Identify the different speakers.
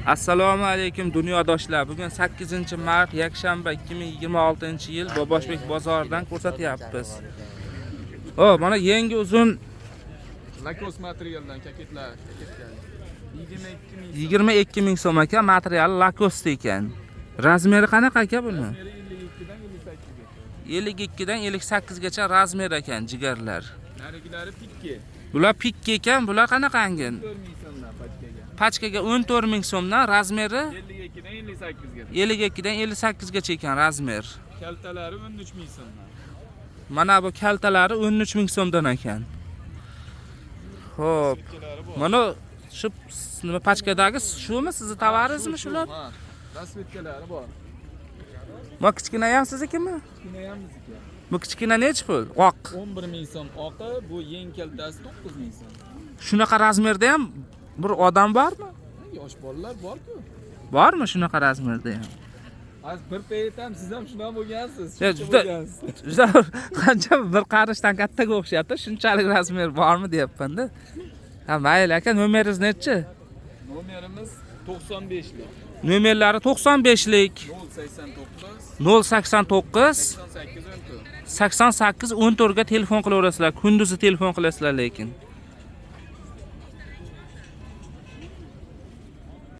Speaker 1: Assalomu alaykum dunyodoshlar. Bugun 8-mart yakshanba 2026-yil Boboshbek bozoridan ko'rsatyapmiz. Mana yangi uzun
Speaker 2: Lacoste materialdan paketlar.
Speaker 1: 22 ming so'm ekan, materiali Lacoste ekan. Razmeri qanaqa aka buni? 52 dan 58 gacha razmer ekan jigarlar.
Speaker 2: Narigilari pikki.
Speaker 1: Bular pikki ekan, bular qanaqangi?
Speaker 2: 4 ming so'mdan pachkaga.
Speaker 1: Pachkaga 14 ming so'mdan, razmeri
Speaker 2: 52 dan 58 ga.
Speaker 1: 52 dan 58 gacha ekan razmer.
Speaker 2: Kaltalari 13 ming so'mdan.
Speaker 1: Mana bu kaltalari 13 ming so'mdan ekan. Xo'p. Mana shu nima pachkadagi shumi sizni tovaringizmi shular?
Speaker 2: Ha. Rasvetkalari bor.
Speaker 1: Bu kichkina ham siznikimi?
Speaker 2: Kichkina ham bizniki.
Speaker 1: Bu kichkina necha pul? Oq.
Speaker 2: 11 ming so'm oqi, bu yeng kaltasi 9 ming so'm.
Speaker 1: Shunaqa razmerda ham bir odam bormi?
Speaker 2: Yosh bolalar bor-ku.
Speaker 1: Bormi shunaqa razmerda ham?
Speaker 2: Az bir payt ham siz ham shunaqa bo'lgansiz.
Speaker 1: Juda qancha bir qarishdan kattaga o'xshayapti. Shunchalik razmer bormi deyapman-da. Ha, mayli aka, nomeringiz nechi?
Speaker 2: Nomerimiz 95lik.
Speaker 1: Nomerlari 95lik
Speaker 2: 089
Speaker 1: 089 88 14 ga telefon qilaverasizlar. Kunduzi telefon qilasizlar lekin.